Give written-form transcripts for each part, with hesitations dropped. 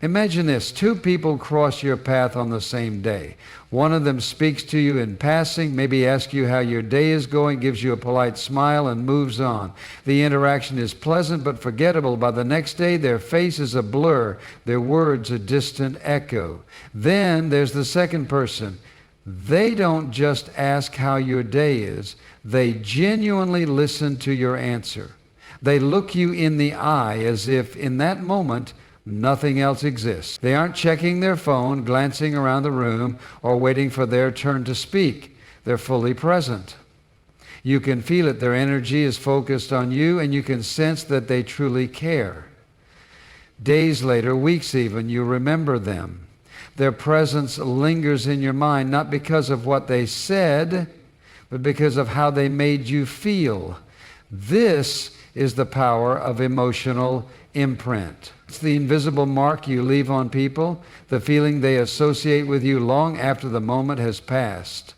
Imagine this, two people cross your path on the same day. One of them speaks to you in passing, maybe asks you how your day is going, gives you a polite smile, and moves on. The interaction is pleasant but forgettable. By the next day, their face is a blur, their words a distant echo. Then there's the second person. They don't just ask how your day is, they genuinely listen to your answer. They look you in the eye as if in that moment nothing else exists. They aren't checking their phone, glancing around the room, or waiting for their turn to speak. They're fully present. You can feel it. Their energy is focused on you, and you can sense that they truly care. Days later, weeks even, you remember them. Their presence lingers in your mind, not because of what they said, but because of how they made you feel. This is the power of emotional imprint. It's the invisible mark you leave on people, the feeling they associate with you long after the moment has passed.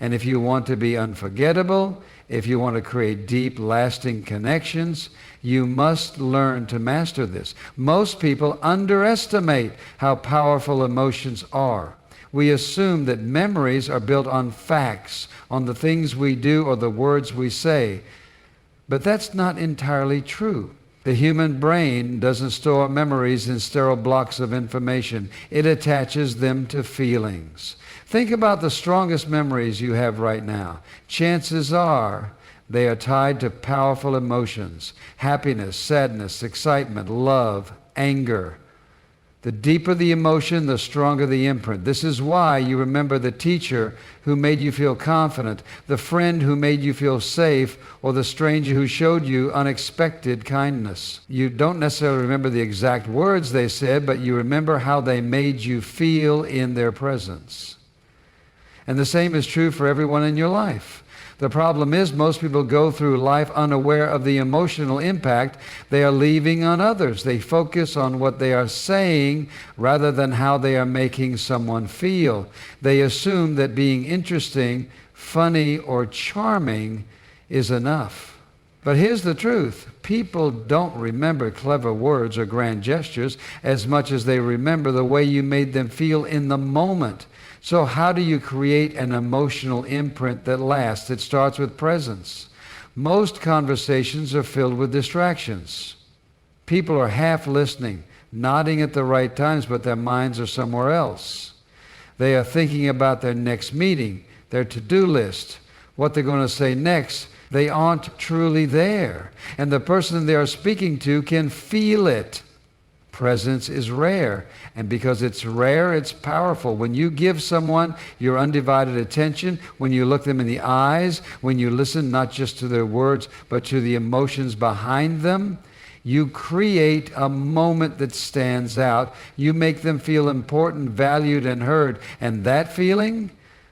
And if you want to be unforgettable, if you want to create deep, lasting connections, you must learn to master this. Most people underestimate how powerful emotions are. We assume that memories are built on facts, on the things we do or the words we say. But that's not entirely true. The human brain doesn't store memories in sterile blocks of information. It attaches them to feelings. Think about the strongest memories you have right now. Chances are they are tied to powerful emotions: happiness, sadness, excitement, love, anger. The deeper the emotion, the stronger the imprint. This is why you remember the teacher who made you feel confident, the friend who made you feel safe, or the stranger who showed you unexpected kindness. You don't necessarily remember the exact words they said, but you remember how they made you feel in their presence. And the same is true for everyone in your life. The problem is most people go through life unaware of the emotional impact they are leaving on others. They focus on what they are saying rather than how they are making someone feel. They assume that being interesting, funny, or charming is enough. But here's the truth. People don't remember clever words or grand gestures as much as they remember the way you made them feel in the moment. So how do you create an emotional imprint that lasts? It starts with presence. Most conversations are filled with distractions. People are half listening, nodding at the right times, but their minds are somewhere else. They are thinking about their next meeting, their to-do list, what they're going to say next. They aren't truly there. And the person they are speaking to can feel it. Presence is rare, and because it's rare, it's powerful. When you give someone your undivided attention, when you look them in the eyes, when you listen not just to their words, but to the emotions behind them, you create a moment that stands out. You make them feel important, valued, and heard. And that feeling,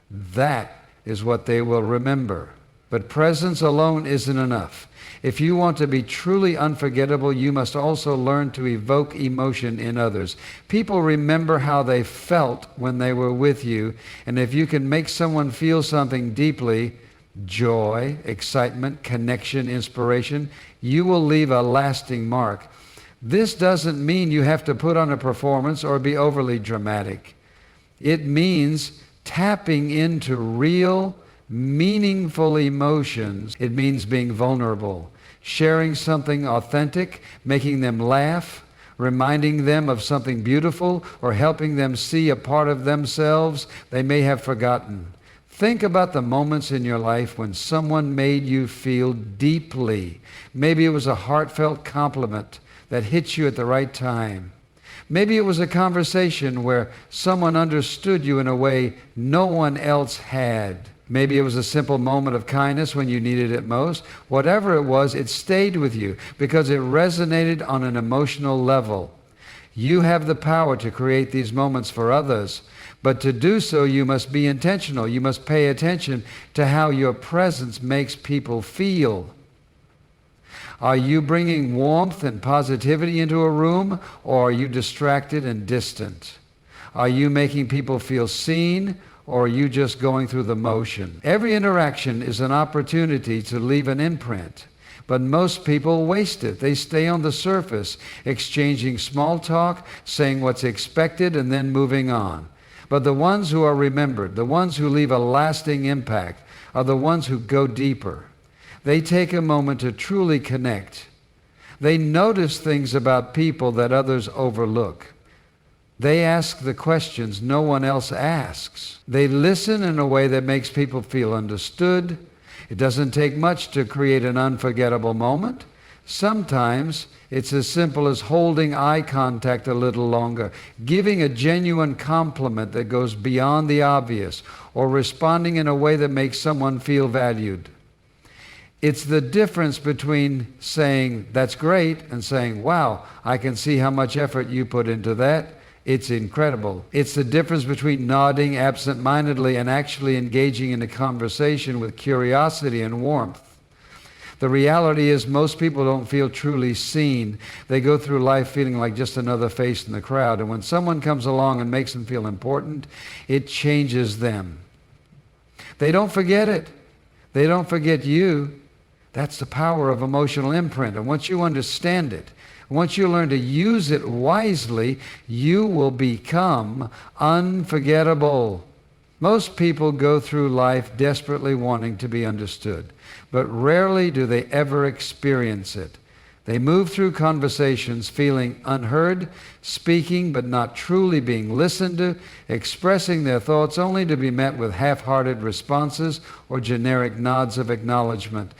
that is what they will remember. But presence alone isn't enough. If you want to be truly unforgettable, you must also learn to evoke emotion in others. People remember how they felt when they were with you, and if you can make someone feel something deeply, joy, excitement, connection, inspiration, you will leave a lasting mark. This doesn't mean you have to put on a performance or be overly dramatic. It means tapping into real, meaningful emotions. It means being vulnerable, sharing something authentic, making them laugh, reminding them of something beautiful, or helping them see a part of themselves they may have forgotten. Think about the moments in your life when someone made you feel deeply. Maybe it was a heartfelt compliment that hit you at the right time. Maybe it was a conversation where someone understood you in a way no one else had. Maybe it was a simple moment of kindness when you needed it most. Whatever it was, it stayed with you because it resonated on an emotional level. You have the power to create these moments for others, but to do so, you must be intentional. You must pay attention to how your presence makes people feel. Are you bringing warmth and positivity into a room, or are you distracted and distant? Are you making people feel seen, or are you just going through the motion? Every interaction is an opportunity to leave an imprint. But most people waste it. They stay on the surface, exchanging small talk, saying what's expected, and then moving on. But the ones who are remembered, the ones who leave a lasting impact, are the ones who go deeper. They take a moment to truly connect. They notice things about people that others overlook. They ask the questions no one else asks. They listen in a way that makes people feel understood. It doesn't take much to create an unforgettable moment. Sometimes it's as simple as holding eye contact a little longer, giving a genuine compliment that goes beyond the obvious, or responding in a way that makes someone feel valued. It's the difference between saying, "That's great," and saying, "Wow, I can see how much effort you put into that. It's incredible." It's the difference between nodding absent-mindedly and actually engaging in a conversation with curiosity and warmth. The reality is most people don't feel truly seen. They go through life feeling like just another face in the crowd. And when someone comes along and makes them feel important, it changes them. They don't forget it. They don't forget you. That's the power of emotional imprint. And once you understand it, once you learn to use it wisely, you will become unforgettable. Most people go through life desperately wanting to be understood, but rarely do they ever experience it. They move through conversations feeling unheard, speaking but not truly being listened to, expressing their thoughts only to be met with half-hearted responses or generic nods of acknowledgement.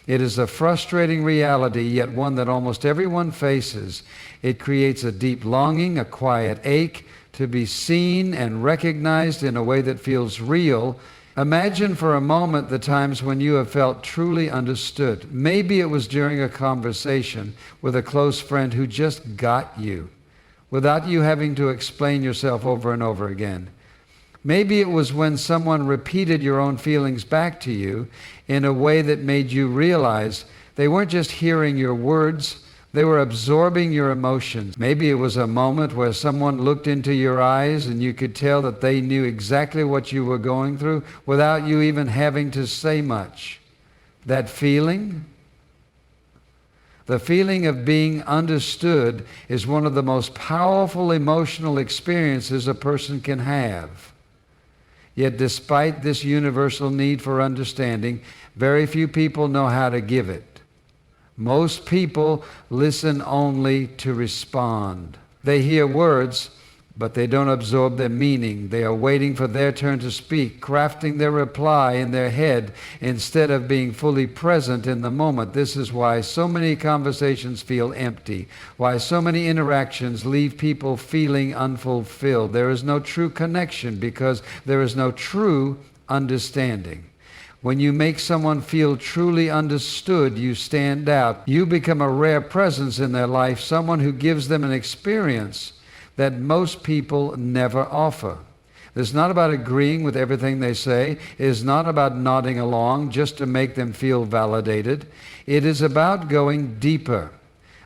It is a frustrating reality, yet one that almost everyone faces. It creates a deep longing, a quiet ache, to be seen and recognized in a way that feels real. Imagine for a moment the times when you have felt truly understood. Maybe it was during a conversation with a close friend who just got you, without you having to explain yourself over and over again. Maybe it was when someone repeated your own feelings back to you in a way that made you realize they weren't just hearing your words, they were absorbing your emotions. Maybe it was a moment where someone looked into your eyes and you could tell that they knew exactly what you were going through without you even having to say much. That feeling, the feeling of being understood, is one of the most powerful emotional experiences a person can have. Yet despite this universal need for understanding, very few people know how to give it. Most people listen only to respond. They hear words, but they don't absorb their meaning. They are waiting for their turn to speak, crafting their reply in their head instead of being fully present in the moment. This is why so many conversations feel empty, why so many interactions leave people feeling unfulfilled. There is no true connection because there is no true understanding. When you make someone feel truly understood, you stand out. You become a rare presence in their life, someone who gives them an experience that most people never offer. It's not about agreeing with everything they say. It is not about nodding along just to make them feel validated. It is about going deeper,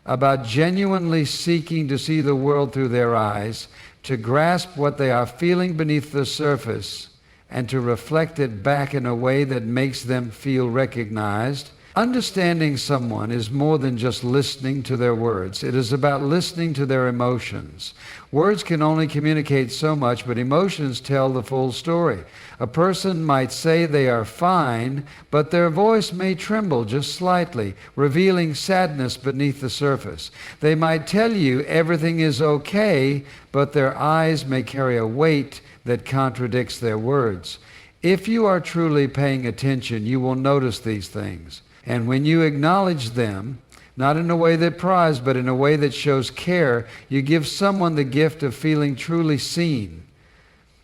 about genuinely seeking to see the world through their eyes, to grasp what they are feeling beneath the surface, and to reflect it back in a way that makes them feel recognized. Understanding someone is more than just listening to their words. It is about listening to their emotions. Words can only communicate so much, but emotions tell the full story. A person might say they are fine, but their voice may tremble just slightly, revealing sadness beneath the surface. They might tell you everything is okay, but their eyes may carry a weight that contradicts their words. If you are truly paying attention, you will notice these things. And when you acknowledge them, not in a way that pries, but in a way that shows care, you give someone the gift of feeling truly seen.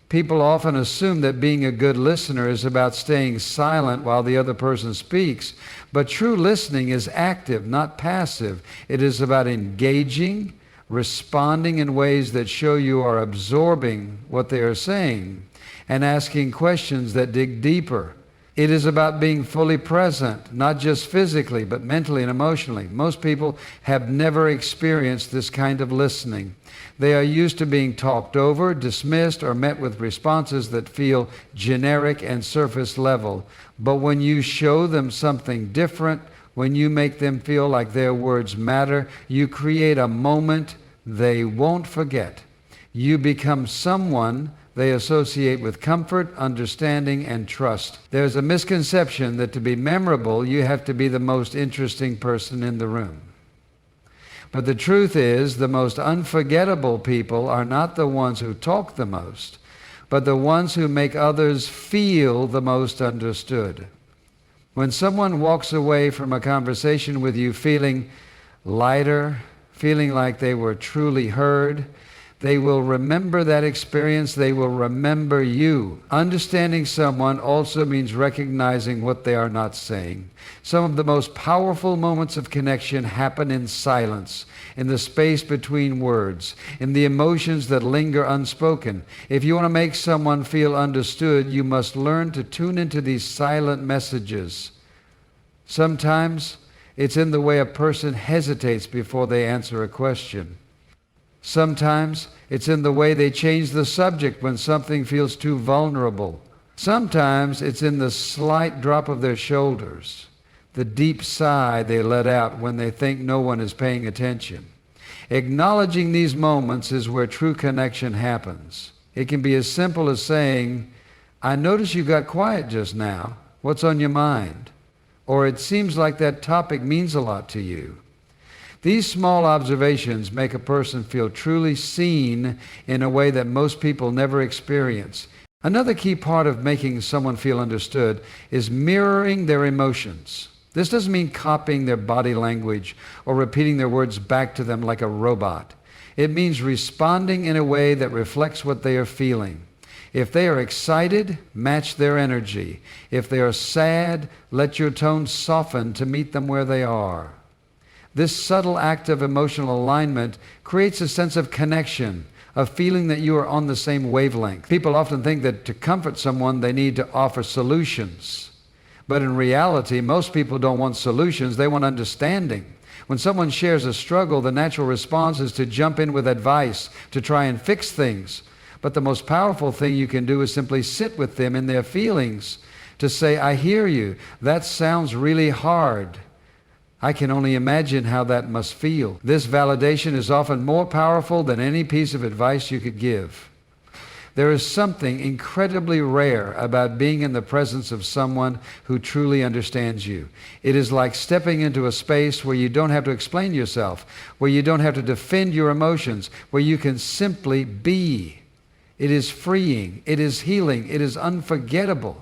People often assume that being a good listener is about staying silent while the other person speaks, but true listening is active, not passive. It is about engaging, responding in ways that show you are absorbing what they are saying, and asking questions that dig deeper. It is about being fully present, not just physically, but mentally and emotionally. Most people have never experienced this kind of listening. They are used to being talked over, dismissed, or met with responses that feel generic and surface level. But when you show them something different, When you make them feel like their words matter, you create a moment they won't forget. You become someone they associate with comfort, understanding, and trust. There's a misconception that to be memorable, you have to be the most interesting person in the room. But the truth is, the most unforgettable people are not the ones who talk the most, but the ones who make others feel the most understood. When someone walks away from a conversation with you feeling lighter, feeling like they were truly heard, they will remember that experience. They will remember you. Understanding someone also means recognizing what they are not saying. Some of the most powerful moments of connection happen in silence, in the space between words, in the emotions that linger unspoken. If you want to make someone feel understood, you must learn to tune into these silent messages. Sometimes it's in the way a person hesitates before they answer a question. Sometimes it's in the way they change the subject when something feels too vulnerable. Sometimes it's in the slight drop of their shoulders, the deep sigh they let out when they think no one is paying attention. Acknowledging these moments is where true connection happens. It can be as simple as saying, "I noticed you got quiet just now. What's on your mind?" Or, "It seems like that topic means a lot to you." These small observations make a person feel truly seen in a way that most people never experience. Another key part of making someone feel understood is mirroring their emotions. This doesn't mean copying their body language or repeating their words back to them like a robot. It means responding in a way that reflects what they are feeling. If they are excited, match their energy. If they are sad, let your tone soften to meet them where they are. This subtle act of emotional alignment creates a sense of connection, a feeling that you are on the same wavelength. People often think that to comfort someone, they need to offer solutions. But in reality, most people don't want solutions, they want understanding. When someone shares a struggle, the natural response is to jump in with advice, to try and fix things. But the most powerful thing you can do is simply sit with them in their feelings, to say, "I hear you. That sounds really hard. I can only imagine how that must feel." This validation is often more powerful than any piece of advice you could give. There is something incredibly rare about being in the presence of someone who truly understands you. It is like stepping into a space where you don't have to explain yourself, where you don't have to defend your emotions, where you can simply be. It is freeing, it is healing, it is unforgettable.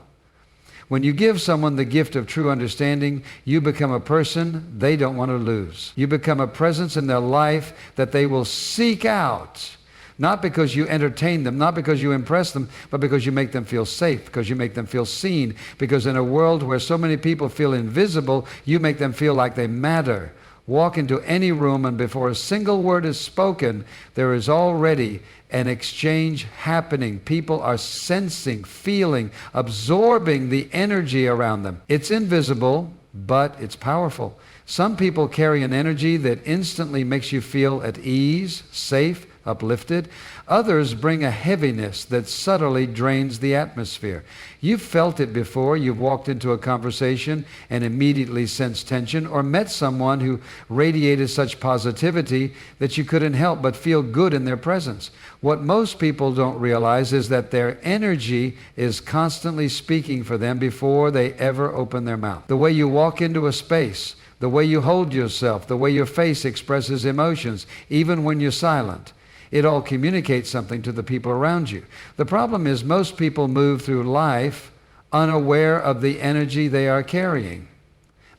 When you give someone the gift of true understanding, you become a person they don't want to lose. You become a presence in their life that they will seek out, not because you entertain them, not because you impress them, but because you make them feel safe, because you make them feel seen, because in a world where so many people feel invisible, you make them feel like they matter. Walk into any room, and before a single word is spoken, there is already an exchange happening. People are sensing, feeling, absorbing the energy around them. It's invisible, but it's powerful. Some people carry an energy that instantly makes you feel at ease, safe, uplifted. Others bring a heaviness that subtly drains the atmosphere. You've felt it before. You've walked into a conversation and immediately sensed tension, or met someone who radiated such positivity that you couldn't help but feel good in their presence. What most people don't realize is that their energy is constantly speaking for them before they ever open their mouth. The way you walk into a space, the way you hold yourself, the way your face expresses emotions, even when you're silent, it all communicates something to the people around you. The problem is most people move through life unaware of the energy they are carrying.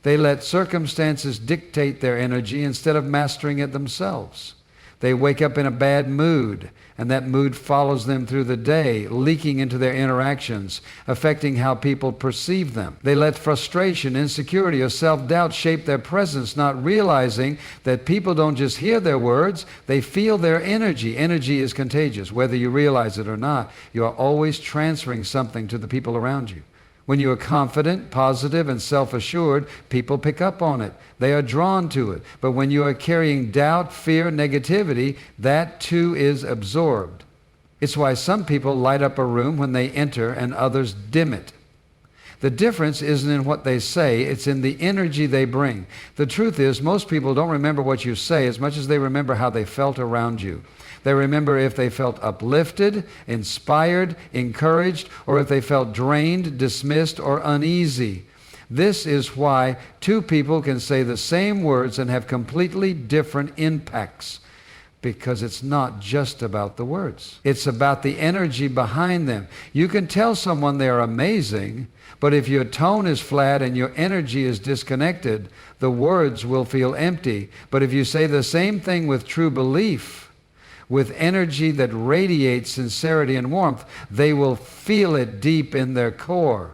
They let circumstances dictate their energy instead of mastering it themselves. They wake up in a bad mood, and that mood follows them through the day, leaking into their interactions, affecting how people perceive them. They let frustration, insecurity, or self-doubt shape their presence, not realizing that people don't just hear their words, they feel their energy. Energy is contagious. Whether you realize it or not, you are always transferring something to the people around you. When you are confident, positive, and self-assured, people pick up on it. They are drawn to it. But when you are carrying doubt, fear, negativity, that too is absorbed. It's why some people light up a room when they enter and others dim it. The difference isn't in what they say, it's in the energy they bring. The truth is, most people don't remember what you say as much as they remember how they felt around you. They remember if they felt uplifted, inspired, encouraged, or if they felt drained, dismissed, or uneasy. This is why two people can say the same words and have completely different impacts. Because it's not just about the words. It's about the energy behind them. You can tell someone they're amazing, but if your tone is flat and your energy is disconnected, the words will feel empty. But if you say the same thing with true belief, with energy that radiates sincerity and warmth, they will feel it deep in their core.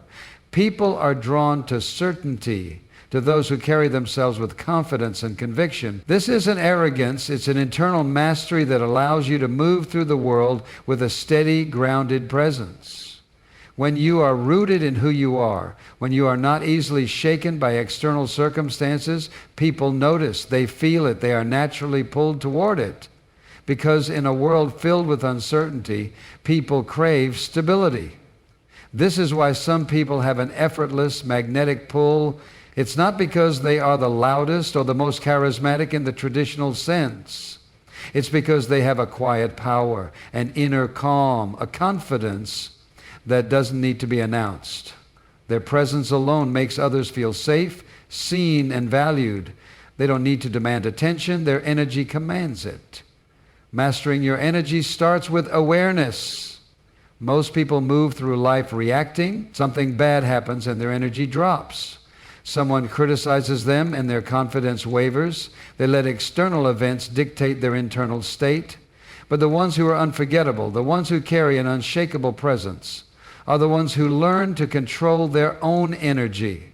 People are drawn to certainty, to those who carry themselves with confidence and conviction. This isn't arrogance, it's an internal mastery that allows you to move through the world with a steady, grounded presence. When you are rooted in who you are, when you are not easily shaken by external circumstances, people notice, they feel it, they are naturally pulled toward it. Because in a world filled with uncertainty, people crave stability. This is why some people have an effortless magnetic pull. It's not because they are the loudest or the most charismatic in the traditional sense. It's because they have a quiet power, an inner calm, a confidence that doesn't need to be announced. Their presence alone makes others feel safe, seen, and valued. They don't need to demand attention. Their energy commands it. Mastering your energy starts with awareness. Most people move through life reacting. Something bad happens and their energy drops. Someone criticizes them and their confidence wavers. They let external events dictate their internal state. But the ones who are unforgettable, the ones who carry an unshakable presence, are the ones who learn to control their own energy.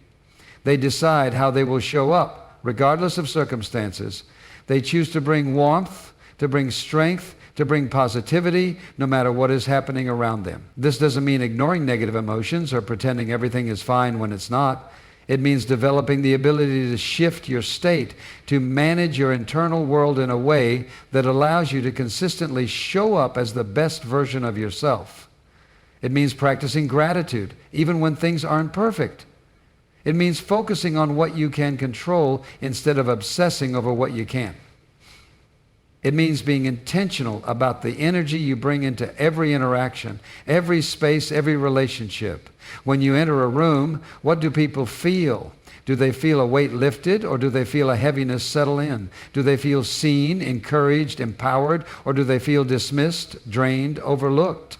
They decide how they will show up, regardless of circumstances. They choose to bring warmth, to bring strength, to bring positivity, no matter what is happening around them. This doesn't mean ignoring negative emotions or pretending everything is fine when it's not. It means developing the ability to shift your state, to manage your internal world in a way that allows you to consistently show up as the best version of yourself. It means practicing gratitude, even when things aren't perfect. It means focusing on what you can control instead of obsessing over what you can't. It means being intentional about the energy you bring into every interaction, every space, every relationship. When you enter a room, what do people feel? Do they feel a weight lifted, or do they feel a heaviness settle in? Do they feel seen, encouraged, empowered, or do they feel dismissed, drained, overlooked?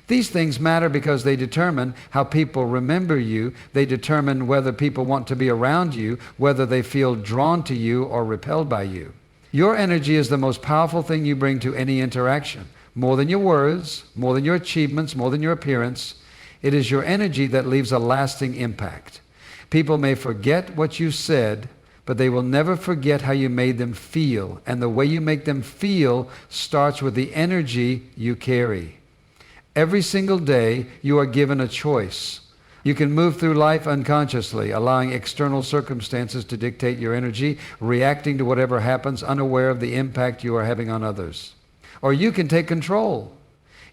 These things matter because they determine how people remember you. They determine whether people want to be around you, whether they feel drawn to you or repelled by you. Your energy is the most powerful thing you bring to any interaction. More than your words, more than your achievements, more than your appearance. It is your energy that leaves a lasting impact. People may forget what you said, but they will never forget how you made them feel. And the way you make them feel starts with the energy you carry. Every single day, you are given a choice. You can move through life unconsciously, allowing external circumstances to dictate your energy, reacting to whatever happens, unaware of the impact you are having on others. Or you can take control.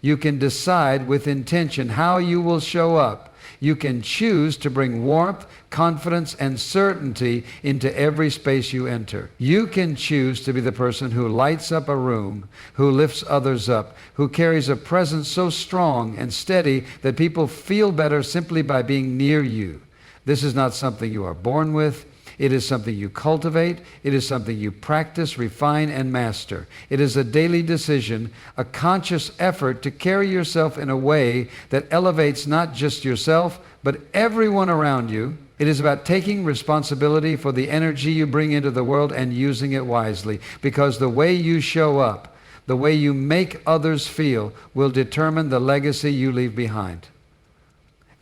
You can decide with intention how you will show up. You can choose to bring warmth, confidence, and certainty into every space you enter. You can choose to be the person who lights up a room, who lifts others up, who carries a presence so strong and steady that people feel better simply by being near you. This is not something you are born with. It is something you cultivate. It is something you practice, refine, and master. It is a daily decision, a conscious effort to carry yourself in a way that elevates not just yourself, but everyone around you. It is about taking responsibility for the energy you bring into the world and using it wisely, because the way you show up, the way you make others feel, will determine the legacy you leave behind.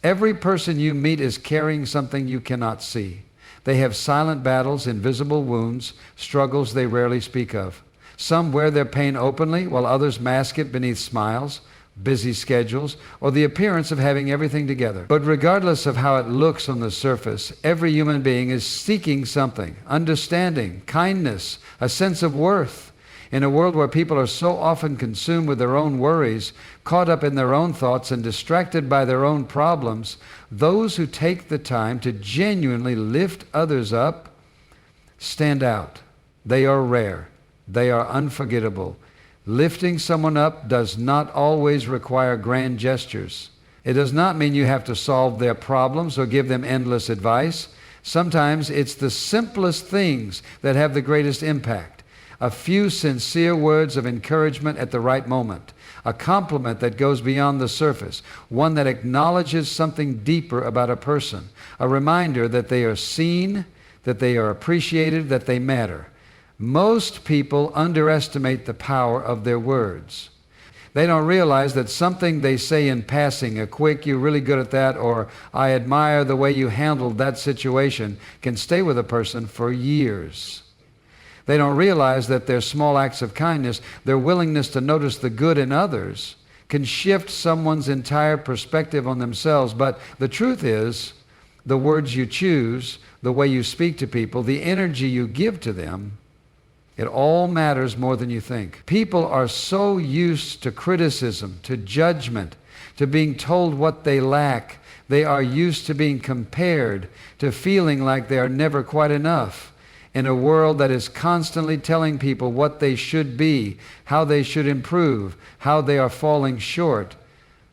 Every person you meet is carrying something you cannot see. They have silent battles, invisible wounds, struggles they rarely speak of. Some wear their pain openly, while others mask it beneath smiles, busy schedules, or the appearance of having everything together. But regardless of how it looks on the surface, every human being is seeking something: understanding, kindness, a sense of worth. In a world where people are so often consumed with their own worries, caught up in their own thoughts, and distracted by their own problems, those who take the time to genuinely lift others up stand out. They are rare. They are unforgettable. Lifting someone up does not always require grand gestures. It does not mean you have to solve their problems or give them endless advice. Sometimes it's the simplest things that have the greatest impact. A few sincere words of encouragement at the right moment. A compliment that goes beyond the surface. One that acknowledges something deeper about a person. A reminder that they are seen, that they are appreciated, that they matter. Most people underestimate the power of their words. They don't realize that something they say in passing, a quick, "You're really good at that," or "I admire the way you handled that situation," can stay with a person for years. They don't realize that their small acts of kindness, their willingness to notice the good in others, can shift someone's entire perspective on themselves. But the truth is, the words you choose, the way you speak to people, the energy you give to them, it all matters more than you think. People are so used to criticism, to judgment, to being told what they lack. They are used to being compared, to feeling like they are never quite enough. In a world that is constantly telling people what they should be, how they should improve, how they are falling short,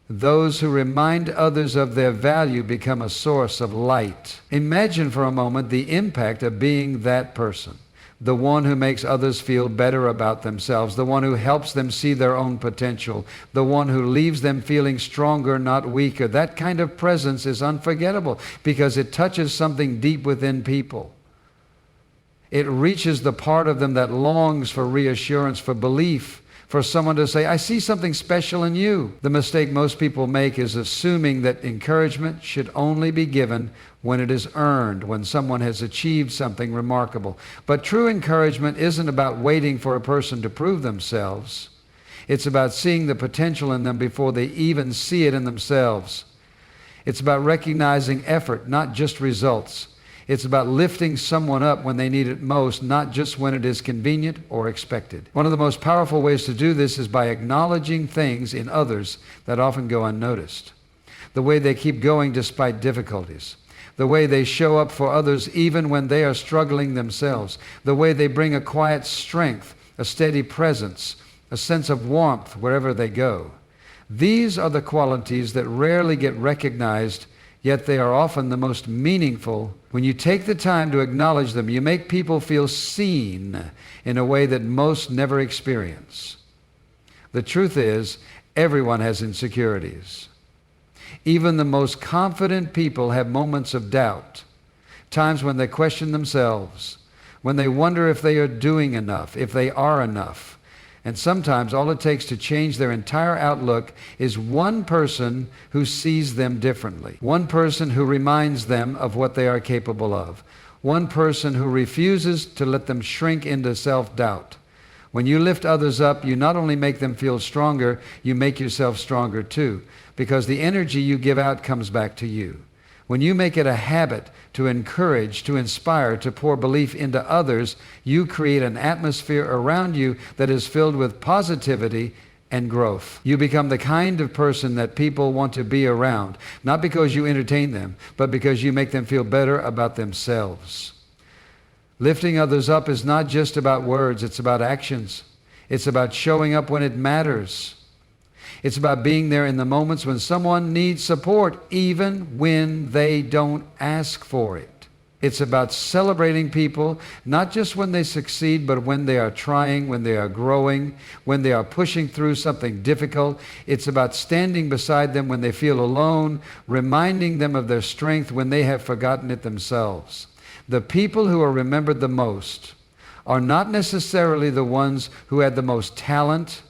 those who remind others of their value become a source of light. Imagine for a moment the impact of being that person. The one who makes others feel better about themselves, the one who helps them see their own potential, the one who leaves them feeling stronger, not weaker. That kind of presence is unforgettable because it touches something deep within people. It reaches the part of them that longs for reassurance, for belief, for someone to say, "I see something special in you." The mistake most people make is assuming that encouragement should only be given when it is earned, when someone has achieved something remarkable. But true encouragement isn't about waiting for a person to prove themselves. It's about seeing the potential in them before they even see it in themselves. It's about recognizing effort, not just results. It's about lifting someone up when they need it most, not just when it is convenient or expected. One of the most powerful ways to do this is by acknowledging things in others that often go unnoticed. The way they keep going despite difficulties. The way they show up for others even when they are struggling themselves. The way they bring a quiet strength, a steady presence, a sense of warmth wherever they go. These are the qualities that rarely get recognized, yet they are often the most meaningful. When you take the time to acknowledge them, you make people feel seen in a way that most never experience. The truth is, everyone has insecurities. Even the most confident people have moments of doubt, times when they question themselves, when they wonder if they are doing enough, if they are enough. And sometimes all it takes to change their entire outlook is one person who sees them differently. One person who reminds them of what they are capable of. One person who refuses to let them shrink into self-doubt. When you lift others up, you not only make them feel stronger, you make yourself stronger too, because the energy you give out comes back to you. When you make it a habit to encourage, to inspire, to pour belief into others, you create an atmosphere around you that is filled with positivity and growth. You become the kind of person that people want to be around, not because you entertain them, but because you make them feel better about themselves. Lifting others up is not just about words, it's about actions. It's about showing up when it matters. It's about being there in the moments when someone needs support, even when they don't ask for it. It's about celebrating people, not just when they succeed, but when they are trying, when they are growing, when they are pushing through something difficult. It's about standing beside them when they feel alone, reminding them of their strength when they have forgotten it themselves. The people who are remembered the most are not necessarily the ones who had the most talent,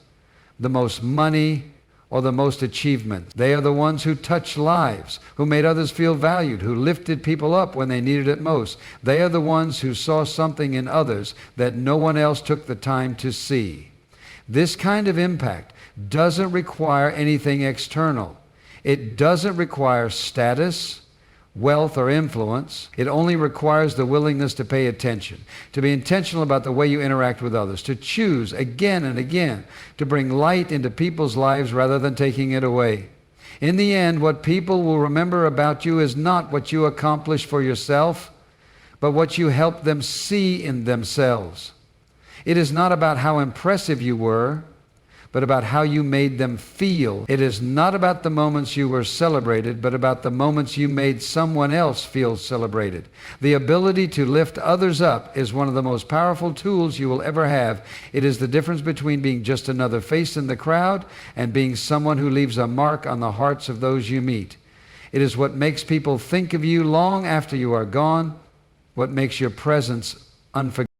the most money, or the most achievement. They are the ones who touched lives, who made others feel valued, who lifted people up when they needed it most. They are the ones who saw something in others that no one else took the time to see. This kind of impact doesn't require anything external. It doesn't require status, wealth, or influence. It only requires the willingness to pay attention, to be intentional about the way you interact with others, to choose again and again to bring light into people's lives rather than taking it away. In the end, what people will remember about you is not what you accomplish for yourself, but what you help them see in themselves. It is not about how impressive you were, but about how you made them feel. It is not about the moments you were celebrated, but about the moments you made someone else feel celebrated. The ability to lift others up is one of the most powerful tools you will ever have. It is the difference between being just another face in the crowd and being someone who leaves a mark on the hearts of those you meet. It is what makes people think of you long after you are gone, what makes your presence unforgettable.